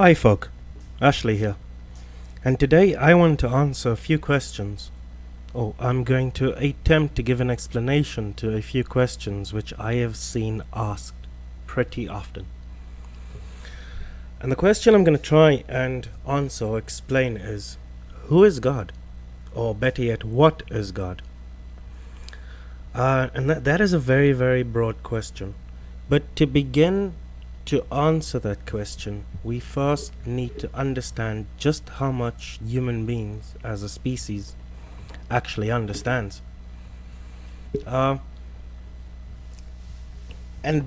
Hi folk, Ashley here, and today I want to answer a few questions. I'm going to attempt to give an explanation to a few questions which I have seen asked pretty often. And the question I'm going to try and answer or explain is, who is God? Or better yet, what is God? And that is a very, very broad question. But to begin to answer that question, we first need to understand just how much human beings as a species actually understands. And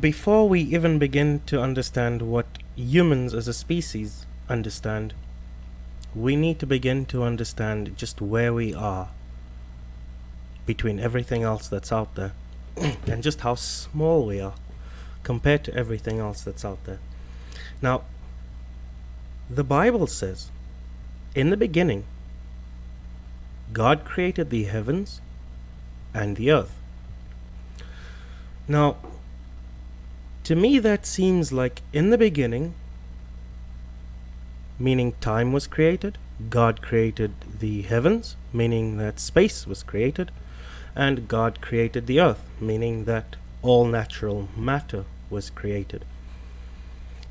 before we even begin to understand what humans as a species understand, we need to begin to understand just where we are between everything else that's out there and just how small we are compared to everything else that's out there. Now, the Bible says, in the beginning, God created the heavens and the earth. Now, to me that seems like in the beginning, meaning time was created, God created the heavens, meaning that space was created, and God created the earth, meaning that all natural matter was created.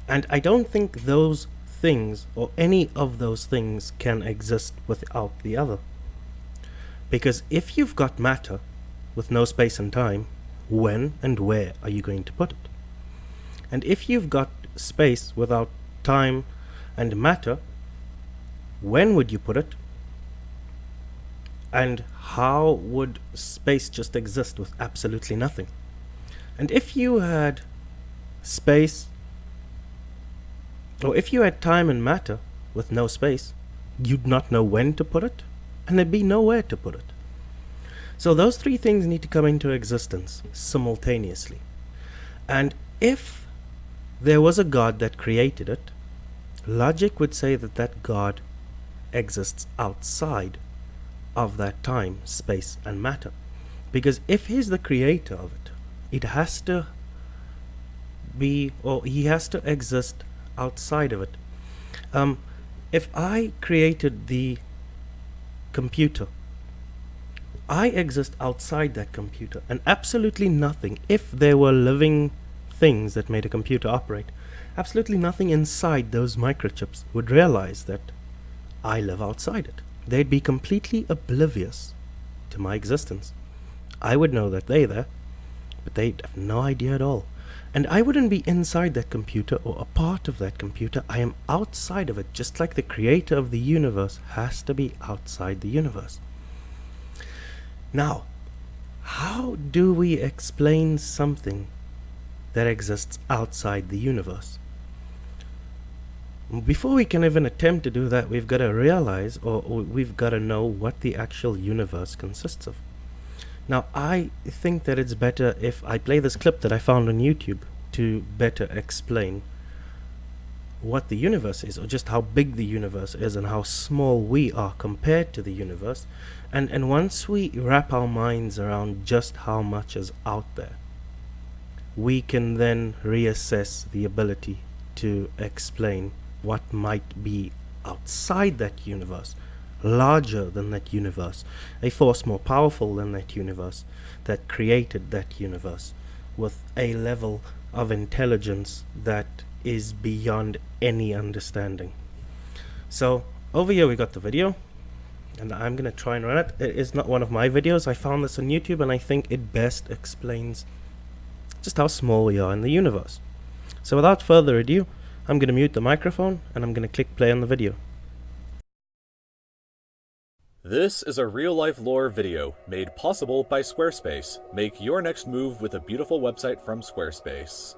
And I don't think those things, or any of those things, can exist without the other. Because if you've got matter with no space and time, when and where are you going to put it? And if you've got space without time and matter, when would you put it? And how would space just exist with absolutely nothing? And if you had space, or if you had time and matter with no space, you'd not know when to put it, and there'd be nowhere to put it. So those three things need to come into existence simultaneously. And if there was a God that created it, logic would say that that God exists outside of that time, space, and matter. Because if he's the creator of it, it has to be, or he has to exist outside of it. If I created the computer, I exist outside that computer, and absolutely nothing, if there were living things that made a computer operate, absolutely nothing inside those microchips would realize that I live outside it. They'd be completely oblivious to my existence. I would know that they're there, but they'd have no idea at all. And I wouldn't be inside that computer or a part of that computer. I am outside of it, just like the creator of the universe has to be outside the universe. Now, how do we explain something that exists outside the universe? Before we can even attempt to do that, we've got to realize, or we've got to know what the actual universe consists of. Now, I think that it's better if I play this clip that I found on YouTube to better explain what the universe is, or just how big the universe is and how small we are compared to the universe. And once we wrap our minds around just how much is out there, we can then reassess the ability to explain what might be outside that universe, larger than that universe, a force more powerful than that universe, that created that universe, with a level of intelligence that is beyond any understanding. So over here we got the video, and I'm gonna try and run it. It is not one of my videos. I found this on YouTube, and I think it best explains just how small we are in the universe. So without further ado, I'm gonna mute the microphone and I'm gonna click play on the video. This is a real-life lore video made possible by Squarespace. Make your next move with a beautiful website from Squarespace.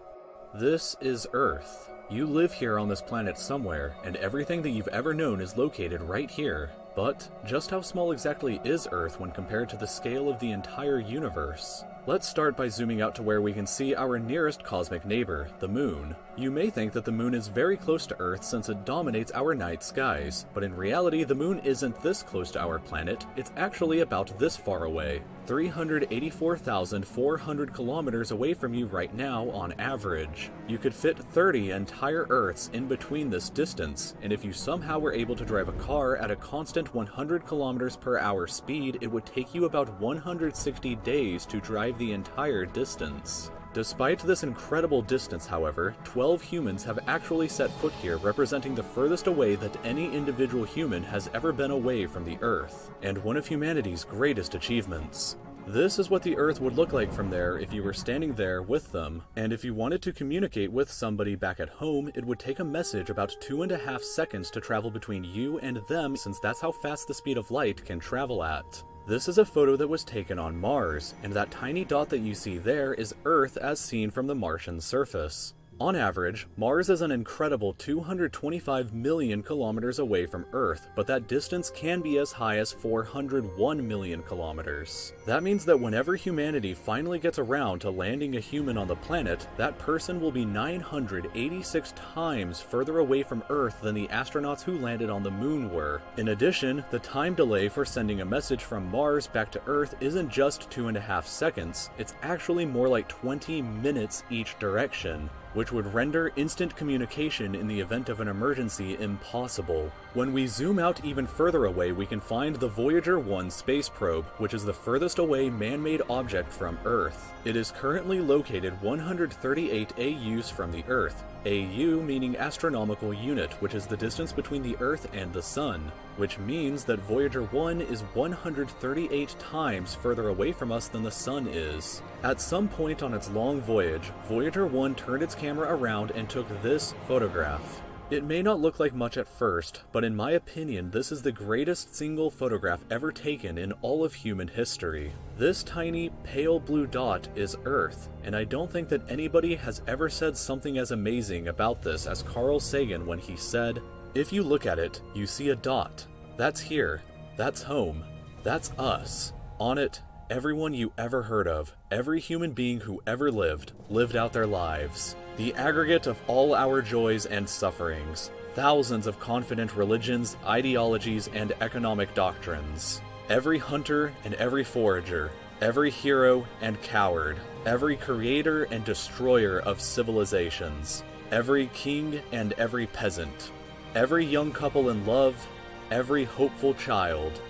This is Earth. You live here on this planet somewhere, and everything that you've ever known is located right here. But just how small exactly is Earth when compared to the scale of the entire universe? Let's start by zooming out to where we can see our nearest cosmic neighbor, the Moon. You may think that the Moon is very close to Earth since it dominates our night skies, but in reality the Moon isn't this close to our planet, it's actually about this far away. 384,400 kilometers away from you right now on average. You could fit 30 entire Earths in between this distance, and if you somehow were able to drive a car at a constant 100 kilometers per hour speed, it would take you about 160 days to drive the entire distance. Despite this incredible distance, however, 12 humans have actually set foot here, representing the furthest away that any individual human has ever been away from the Earth, and one of humanity's greatest achievements. This is what the Earth would look like from there if you were standing there with them, and if you wanted to communicate with somebody back at home, it would take a message about 2.5 seconds to travel between you and them, since that's how fast the speed of light can travel at. This is a photo that was taken on Mars, and that tiny dot that you see there is Earth as seen from the Martian surface. On average, Mars is an incredible 225 million kilometers away from Earth, but that distance can be as high as 401 million kilometers. That means that whenever humanity finally gets around to landing a human on the planet, that person will be 986 times further away from Earth than the astronauts who landed on the Moon were. In addition, the time delay for sending a message from Mars back to Earth isn't just 2.5 seconds, it's actually more like 20 minutes each direction, which would render instant communication in the event of an emergency impossible. When we zoom out even further away, we can find the Voyager 1 space probe, which is the furthest away man-made object from Earth. It is currently located 138 AUs from the Earth, AU meaning astronomical unit, which is the distance between the Earth and the Sun, which means that Voyager 1 is 138 times further away from us than the Sun is. At some point on its long voyage, Voyager 1 turned its camera around and took this photograph. It may not look like much at first, but in my opinion, this is the greatest single photograph ever taken in all of human history. This tiny, pale blue dot is Earth, and I don't think that anybody has ever said something as amazing about this as Carl Sagan when he said, "If you look at it, you see a dot. That's here. That's home. That's us. On it, everyone you ever heard of, every human being who ever lived out their lives. The aggregate of all our joys and sufferings, thousands of confident religions, ideologies, and economic doctrines. Every hunter and every forager, every hero and coward, every creator and destroyer of civilizations, every king and every peasant, every young couple in love, every hopeful child,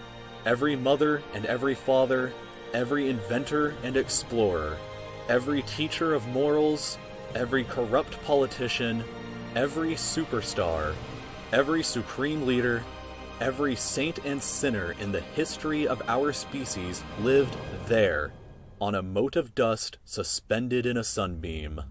every mother and every father, every inventor and explorer, every teacher of morals, every corrupt politician, every superstar, every supreme leader, every saint and sinner in the history of our species lived there, on a mote of dust suspended in a sunbeam."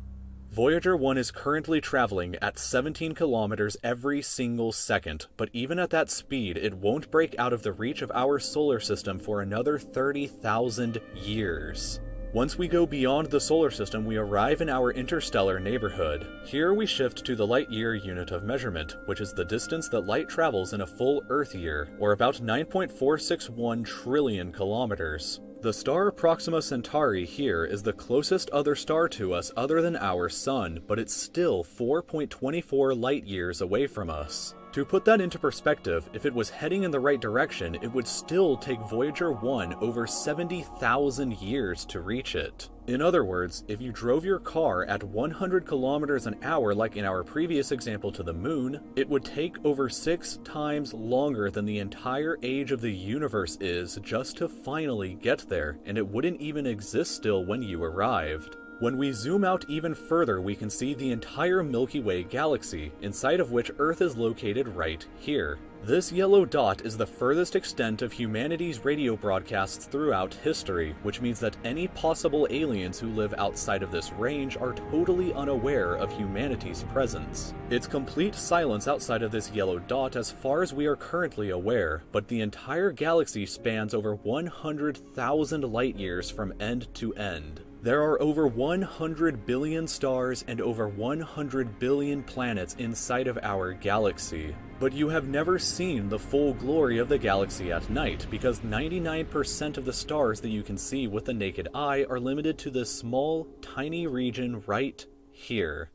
Voyager 1 is currently traveling at 17 kilometers every single second, but even at that speed, it won't break out of the reach of our solar system for another 30,000 years. Once we go beyond the solar system, we arrive in our interstellar neighborhood. Here we shift to the light-year unit of measurement, which is the distance that light travels in a full Earth year, or about 9.461 trillion kilometers. The star Proxima Centauri here is the closest other star to us other than our Sun, but it's still 4.24 light-years away from us. To put that into perspective, if it was heading in the right direction, it would still take Voyager 1 over 70,000 years to reach it. In other words, if you drove your car at 100 kilometers an hour like in our previous example to the Moon, it would take over 6 times longer than the entire age of the universe is just to finally get there, and it wouldn't even exist still when you arrived. When we zoom out even further, we can see the entire Milky Way galaxy, inside of which Earth is located right here. This yellow dot is the furthest extent of humanity's radio broadcasts throughout history, which means that any possible aliens who live outside of this range are totally unaware of humanity's presence. It's complete silence outside of this yellow dot as far as we are currently aware, but the entire galaxy spans over 100,000 light years from end to end. There are over 100 billion stars and over 100 billion planets inside of our galaxy. But you have never seen the full glory of the galaxy at night, because 99% of the stars that you can see with the naked eye are limited to this small, tiny region right here.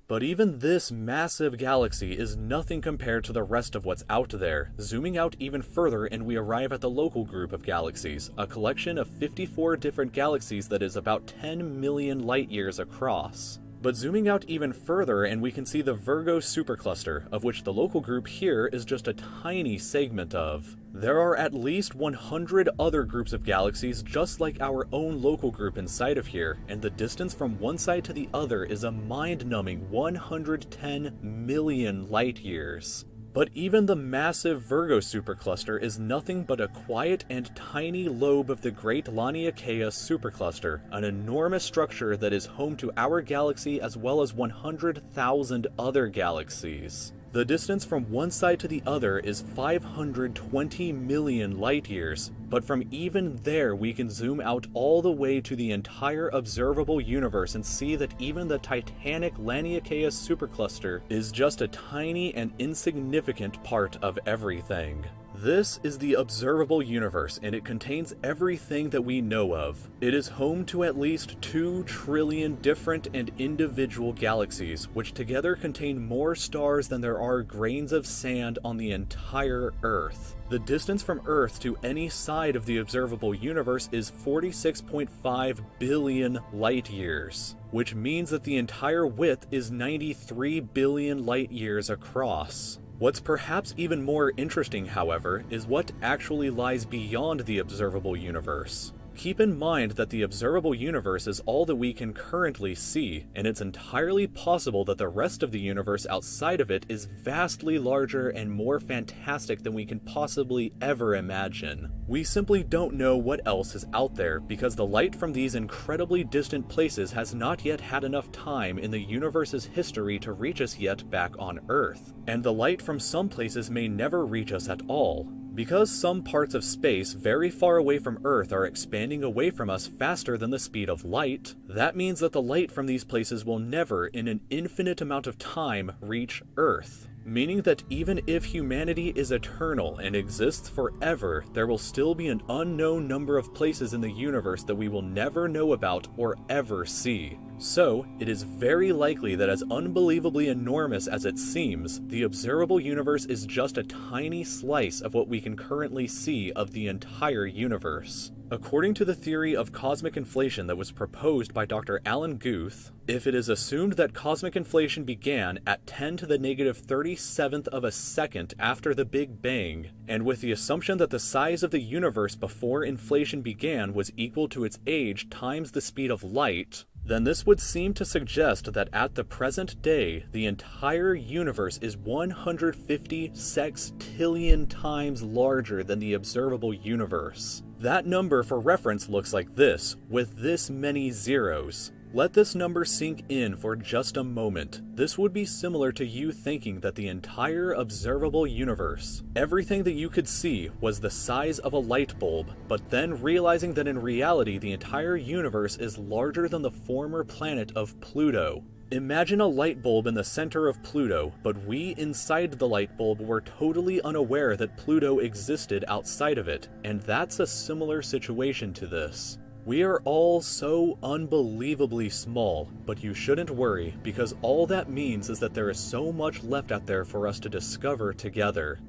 But even this massive galaxy is nothing compared to the rest of what's out there. Zooming out even further and we arrive at the local group of galaxies, a collection of 54 different galaxies that is about 10 million light years across. But zooming out even further and we can see the Virgo supercluster, of which the local group here is just a tiny segment of. There are at least 100 other groups of galaxies just like our own local group inside of here, and the distance from one side to the other is a mind-numbing 110 million light years. But even the massive Virgo supercluster is nothing but a quiet and tiny lobe of the Great Laniakea supercluster, an enormous structure that is home to our galaxy as well as 100,000 other galaxies. The distance from one side to the other is 520 million light years, but from even there we can zoom out all the way to the entire observable universe and see that even the titanic Laniakea supercluster is just a tiny and insignificant part of everything. This is the observable universe, and it contains everything that we know of. It is home to at least 2 trillion different and individual galaxies, which together contain more stars than there are grains of sand on the entire Earth. The distance from Earth to any side of the observable universe is 46.5 billion light years, which means that the entire width is 93 billion light years across. What's perhaps even more interesting, however, is what actually lies beyond the observable universe. Keep in mind that the observable universe is all that we can currently see, and it's entirely possible that the rest of the universe outside of it is vastly larger and more fantastic than we can possibly ever imagine. We simply don't know what else is out there, because the light from these incredibly distant places has not yet had enough time in the universe's history to reach us yet back on Earth. And the light from some places may never reach us at all. Because some parts of space very far away from Earth are expanding away from us faster than the speed of light, that means that the light from these places will never, in an infinite amount of time, reach Earth. Meaning that even if humanity is eternal and exists forever, there will still be an unknown number of places in the universe that we will never know about or ever see. So, it is very likely that as unbelievably enormous as it seems, the observable universe is just a tiny slice of what we can currently see of the entire universe. According to the theory of cosmic inflation that was proposed by Dr. Alan Guth, if it is assumed that cosmic inflation began at 10 to the negative 37th of a second after the Big Bang, and with the assumption that the size of the universe before inflation began was equal to its age times the speed of light, then this would seem to suggest that at the present day, the entire universe is 150 sextillion times larger than the observable universe. That number for reference looks like this, with this many zeros. Let this number sink in for just a moment. This would be similar to you thinking that the entire observable universe, everything that you could see, was the size of a light bulb, but then realizing that in reality the entire universe is larger than the former planet of Pluto. Imagine a light bulb in the center of Pluto, but we inside the light bulb were totally unaware that Pluto existed outside of it, and that's a similar situation to this. We are all so unbelievably small, but you shouldn't worry, because all that means is that there is so much left out there for us to discover together.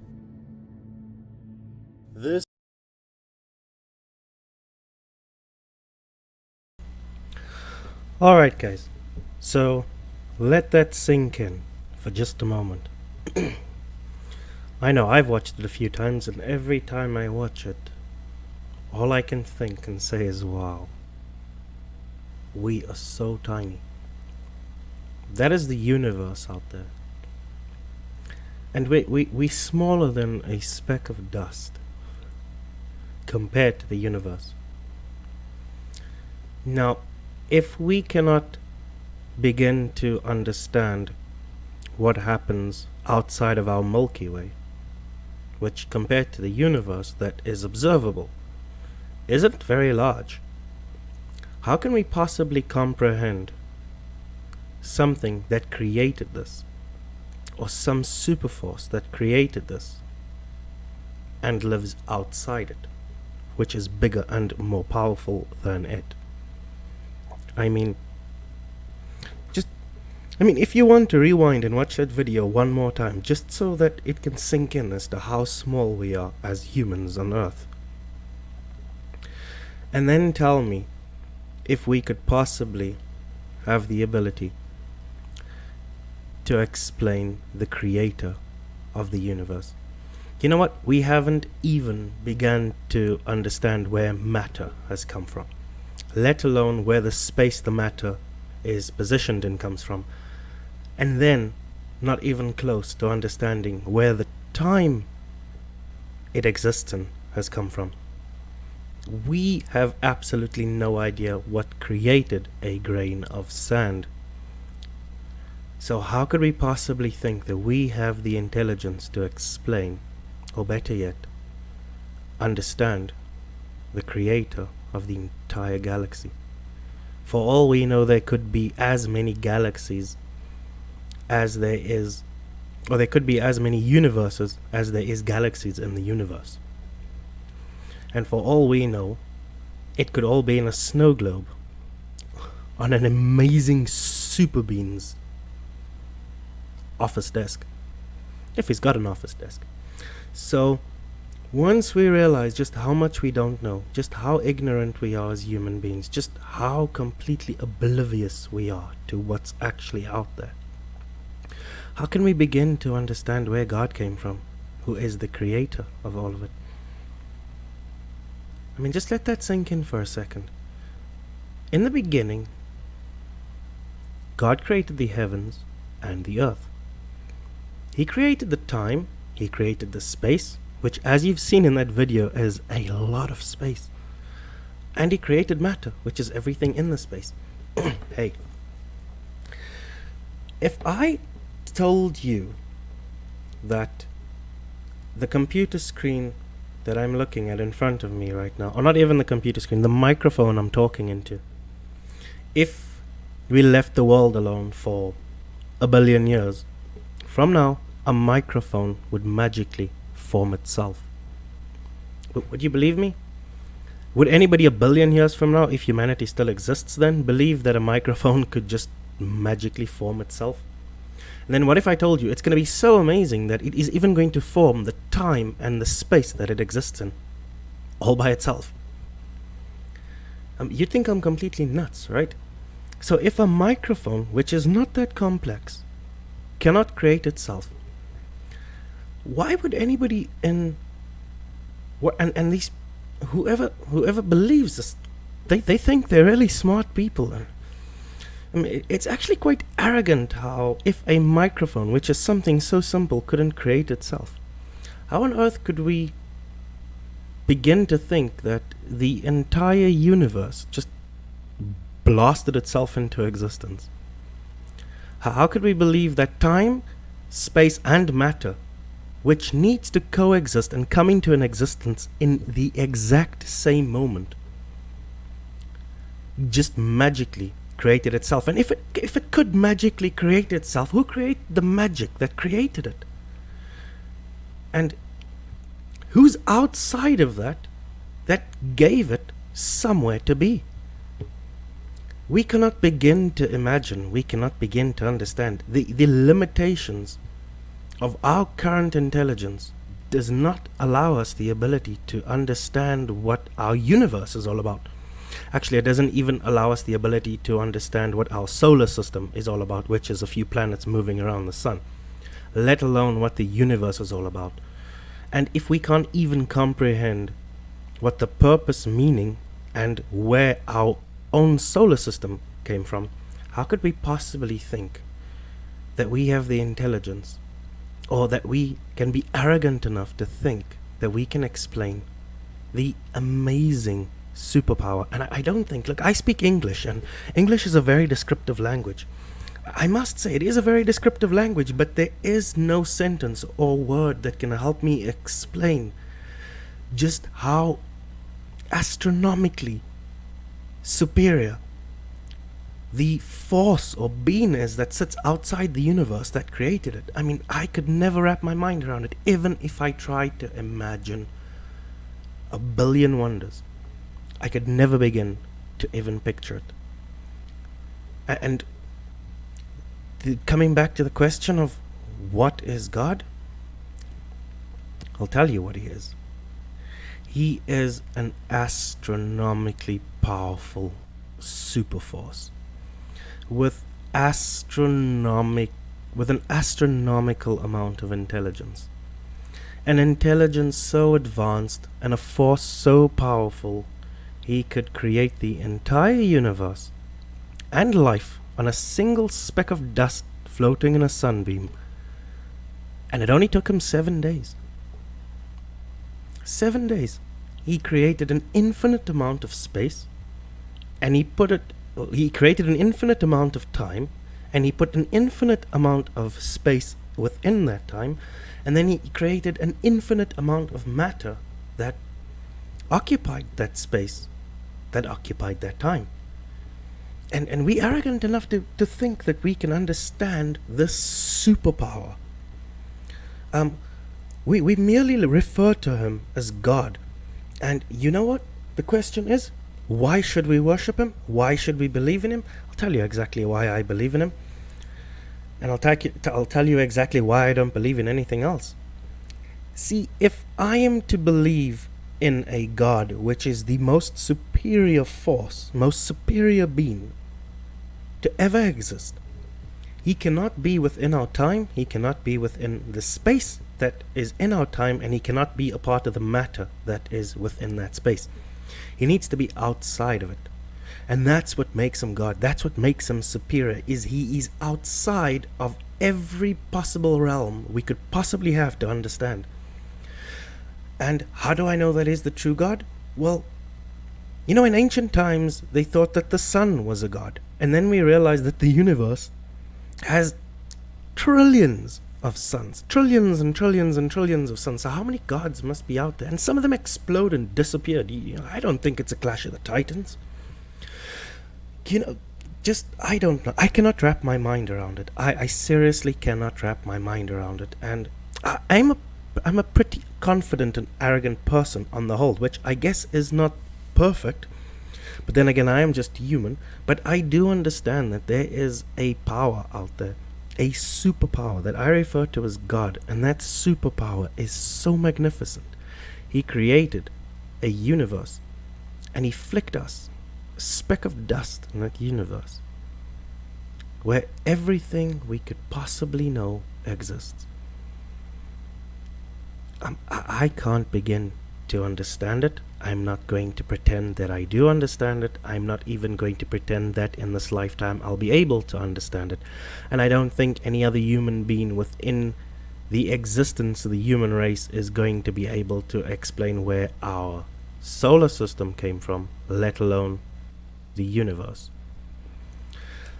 Alright guys, so let that sink in for just a moment. I know I've watched it a few times, and every time I watch it, all I can think and say is, wow, we are so tiny. That is the universe out there. And we're smaller than a speck of dust compared to the universe. Now, if we cannot begin to understand what happens outside of our Milky Way, which compared to the universe that is observable, isn't very large. how can we possibly comprehend something that created this, or some superforce that created this and lives outside it, which is bigger and more powerful than it? I mean, if you want to rewind and watch that video one more time, just so that it can sink in as to how small we are as humans on Earth. And then tell me if we could possibly have the ability to explain the creator of the universe. You know what? We haven't even begun to understand where matter has come from, let alone where the space the matter is positioned in comes from. And then, not even close to understanding where the time it exists in has come from. We have absolutely no idea what created a grain of sand. So how could we possibly think that we have the intelligence to explain, or better yet, understand the creator of the entire galaxy? For all we know, there could be as many galaxies as there is, or there could be as many universes as there is galaxies in the universe. And for all we know, it could all be in a snow globe on an amazing super beans office desk, if he's got an office desk. So once we realize just how much we don't know, just how ignorant we are as human beings, just how completely oblivious we are to what's actually out there, how can we begin to understand where God came from, who is the creator of all of it? I mean, just let that sink in for a second. In the beginning, God created the heavens and the earth. He created the time, He created the space, which, as you've seen in that video, is a lot of space. And He created matter, which is everything in the space. Hey, if I told you that the computer screen that I'm looking at in front of me right now, or not even the computer screen, the microphone I'm talking into, if we left the world alone for 1 billion years, from now, a microphone would magically form itself. Would you believe me? Would anybody 1 billion years from now, if humanity still exists then, believe that a microphone could just magically form itself? And then what if I told you it's going to be so amazing that it is even going to form the time and the space that it exists in, all by itself? You'd think I'm completely nuts, right? So if a microphone, which is not that complex, cannot create itself, why would anybody and these whoever believes this, they think they're really smart people. I mean, it's actually quite arrogant how, if a microphone, which is something so simple, couldn't create itself, how on earth could we begin to think that the entire universe just blasted itself into existence? How could we believe that time, space, and matter, which needs to coexist and come into an existence in the exact same moment, just magically created itself? And if it could magically create itself, who created the magic that created it? And who's outside of that gave it somewhere to be? We cannot begin to imagine, we cannot begin to understand the limitations of our current intelligence. Does not allow us the ability to understand what our universe is all about. Actually, it doesn't even allow us the ability to understand what our solar system is all about, which is a few planets moving around the sun, let alone what the universe is all about. And if we can't even comprehend what the purpose, meaning, and where our own solar system came from, how could we possibly think that we have the intelligence, or that we can be arrogant enough to think that we can explain the amazing superpower? And I don't think, look, I speak English, and English is a very descriptive language. I must say, it is a very descriptive language, but there is no sentence or word that can help me explain just how astronomically superior the force or being is that sits outside the universe that created it. I mean, I could never wrap my mind around it, even if I tried to imagine a billion wonders. I could never begin to even picture it. And coming back to the question of what is God, I'll tell you what he is. He is an astronomically powerful super force with an astronomical amount of intelligence. An intelligence so advanced and a force so powerful, he could create the entire universe and life on a single speck of dust floating in a sunbeam. And it only took him 7 days. 7 days. He created an infinite amount of space, and he created an infinite amount of time, and he put an infinite amount of space within that time, and then he created an infinite amount of matter that occupied that space, that occupied that time. And we arrogant enough to think that we can understand this superpower. We merely refer to him as God. And you know what? The question is, why should we worship him? Why should we believe in him? I'll tell you exactly why I believe in him. And I'll tell you exactly why I don't believe in anything else. See, if I am to believe in a God which is the most superior force, most superior being to ever exist, he cannot be within our time, he cannot be within the space that is in our time, and he cannot be a part of the matter that is within that space. He needs to be outside of it. And that's what makes him God. That's what makes him superior, is he is outside of every possible realm we could possibly have to understand. And how do I know that is the true God? Well, you know, in ancient times, they thought that the sun was a god. And then we realized that the universe has trillions of suns. Trillions and trillions and trillions of suns. So how many gods must be out there? And some of them explode and disappeared. I don't think it's a Clash of the Titans. I don't know. I cannot wrap my mind around it. I seriously cannot wrap my mind around it. And I'm a pretty confident and arrogant person on the whole, which I guess is not perfect. But then again, I am just human. But I do understand that there is a power out there, a superpower that I refer to as God. And that superpower is so magnificent. He created a universe, and he flicked us a speck of dust in that universe where everything we could possibly know exists. I can't begin to understand it. I'm not going to pretend that I do understand it. I'm not even going to pretend that in this lifetime I'll be able to understand it. And I don't think any other human being within the existence of the human race is going to be able to explain where our solar system came from, let alone the universe.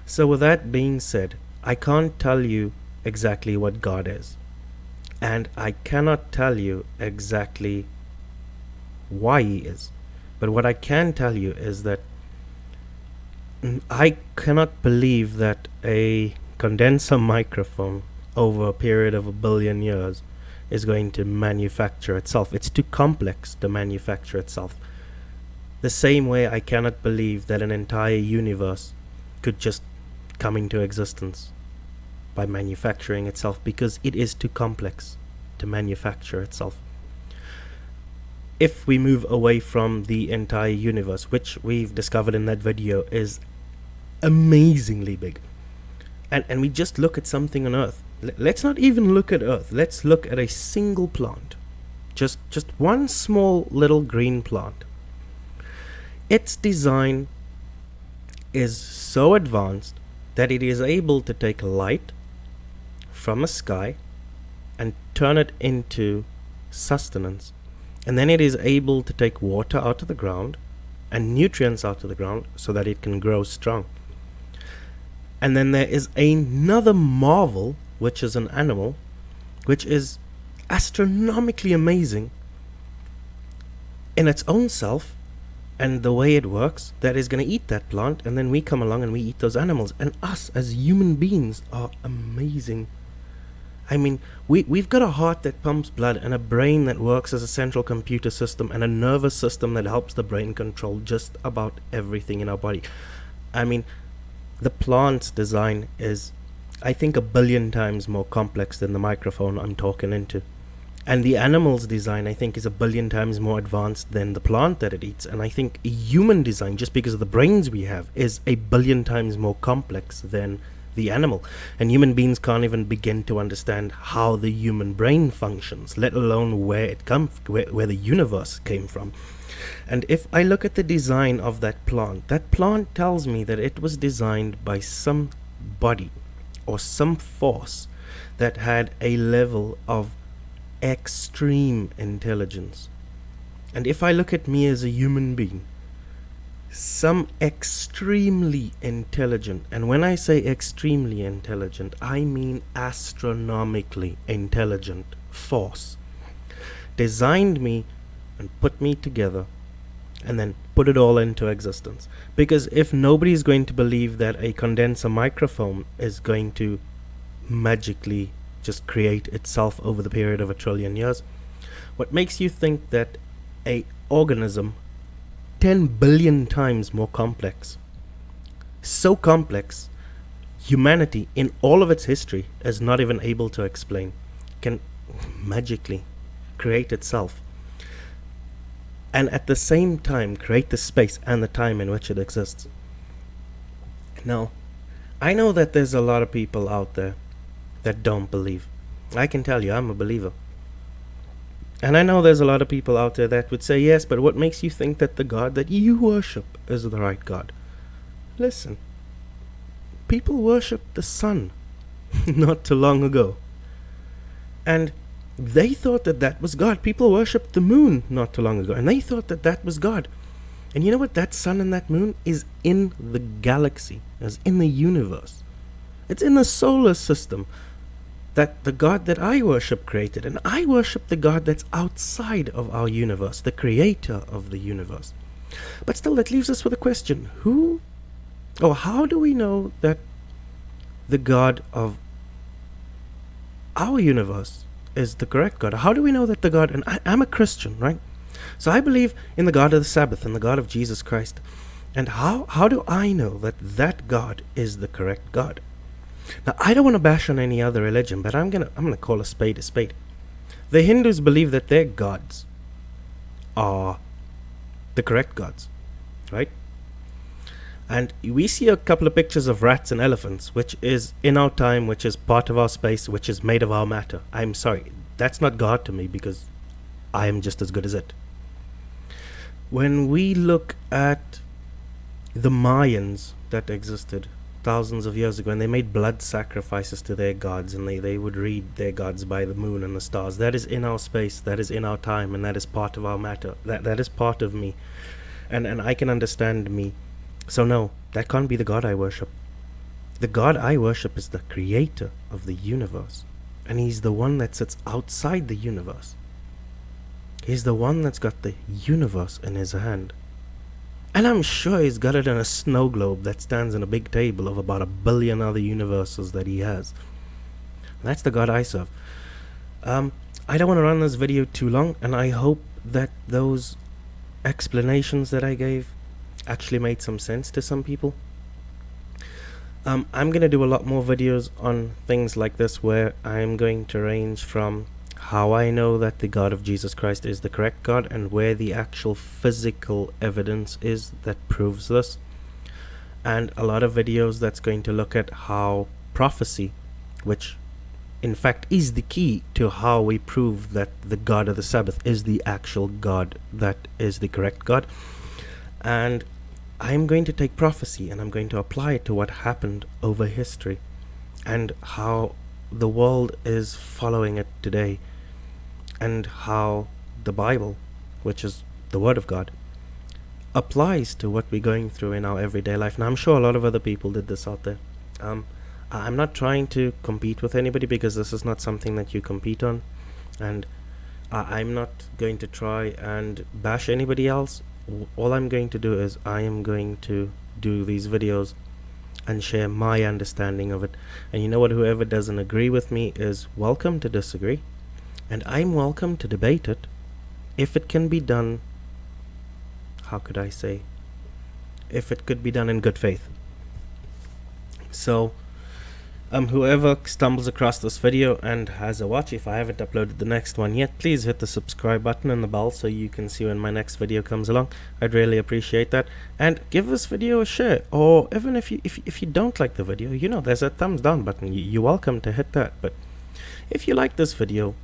So with that being said, I can't tell you exactly what God is. And I cannot tell you exactly why he is. But what I can tell you is that I cannot believe that a condenser microphone over a period of 1 billion years is going to manufacture itself. It's too complex to manufacture itself. The same way I cannot believe that an entire universe could just come into existence by manufacturing itself, because it is too complex to manufacture itself. If we move away from the entire universe, which we've discovered in that video is amazingly big, and we just look at something on Earth. Let's not even look at Earth. Let's look at a single plant. Just one small little green plant. Its design is so advanced that it is able to take light from a sky and turn it into sustenance. And then it is able to take water out of the ground and nutrients out of the ground so that it can grow strong. And then there is another marvel, which is an animal, which is astronomically amazing in its own self, And the way it works, that is going to eat that plant, and then we come along and we eat those animals. And us as human beings are amazing. I mean, we've got a heart that pumps blood, and a brain that works as a central computer system, and a nervous system that helps the brain control just about everything in our body. I mean, the plant's design is, I think, 1 billion times more complex than the microphone I'm talking into. And the animal's design, I think, is 1 billion times more advanced than the plant that it eats. And I think human design, just because of the brains we have, is 1 billion times more complex than the animal. And human beings can't even begin to understand how the human brain functions, let alone where the universe came from. And if I look at the design of that plant tells me that it was designed by some body or some force that had a level of extreme intelligence. And if I look at me as a human being, some extremely intelligent, and when I say extremely intelligent, I mean astronomically intelligent force, designed me and put me together and then put it all into existence. Because if nobody is going to believe that a condenser microphone is going to magically just create itself over the period of 1 trillion years, what makes you think that a organism 10 billion times more complex, so complex, humanity in all of its history is not even able to explain, can magically create itself, and at the same time create the space and the time in which it exists? Now, I know that there's a lot of people out there that don't believe. I can tell you, I'm a believer. And I know there's a lot of people out there that would say, yes, but what makes you think that the God that you worship is the right God? Listen, people worshiped the sun not too long ago. And they thought that that was God. People worshipped the moon not too long ago, and they thought that that was God. And you know what? That sun and that moon is in the galaxy, is in the universe. It's in the solar system that the God that I worship created. And I worship the God that's outside of our universe, the creator of the universe. But still, that leaves us with a question. How do we know that the God of our universe is the correct God? How do we know that the God, and I'm a Christian, right? So I believe in the God of the Sabbath and the God of Jesus Christ. And how do I know that that God is the correct God? Now, I don't want to bash on any other religion, but I'm gonna call a spade a spade. The Hindus believe that their gods are the correct gods, right? And we see a couple of pictures of rats and elephants, which is in our time, which is part of our space, which is made of our matter. I'm sorry, that's not God to me, because I am just as good as it. When we look at the Mayans that existed thousands of years ago, and they made blood sacrifices to their gods, and they would read their gods by the moon and the stars. That is in our space, that is in our time, and that is part of our matter. That is part of me, and I can understand me. So no, that can't be the God I worship. The God I worship is the creator of the universe, and he's the one that sits outside the universe. He's the one that's got the universe in his hand. And I'm sure he's got it in a snow globe that stands on a big table of about 1 billion other universes that he has. That's the God I serve. I don't want to run this video too long, and I hope that those explanations that I gave actually made some sense to some people. I'm going to do a lot more videos on things like this, where I'm going to range from how I know that the God of Jesus Christ is the correct God, and where the actual physical evidence is that proves this, and a lot of videos that's going to look at how prophecy, which in fact is the key to how we prove that the God of the Sabbath is the actual God that is the correct God. And I'm going to take prophecy and I'm going to apply it to what happened over history, and how the world is following it today, and how the Bible, which is the Word of God, applies to what we're going through in our everyday life. Now, I'm sure a lot of other people did this out there. I'm not trying to compete with anybody, because this is not something that you compete on, and I'm not going to try and bash anybody else. all I'm going to do is I am going to do these videos and share my understanding of it. And you know what? Whoever doesn't agree with me is welcome to disagree, and I'm welcome to debate it if it can be done. How could I say? If it could be done in good faith. So, whoever stumbles across this video and has a watch, if I haven't uploaded the next one yet, please hit the subscribe button and the bell so you can see when my next video comes along. I'd really appreciate that. And give this video a share, or even if you don't like the video, you know, there's a thumbs down button. You're welcome to hit that. But if you like this video,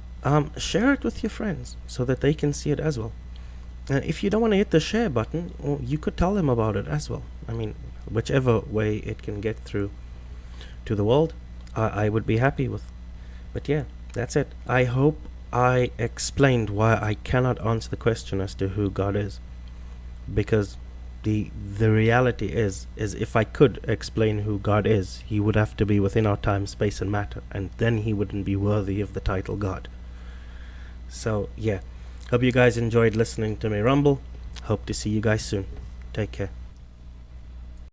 share it with your friends so that they can see it as well. If you don't want to hit the share button, well, you could tell them about it as well. I mean, whichever way it can get through to the world, I would be happy with. But yeah, that's it. I hope I explained why I cannot answer the question as to who God is, because the reality is if I could explain who God is, he would have to be within our time, space and matter, and then he wouldn't be worthy of the title God. So yeah, hope you guys enjoyed listening to me rumble. Hope to see you guys soon. Take care.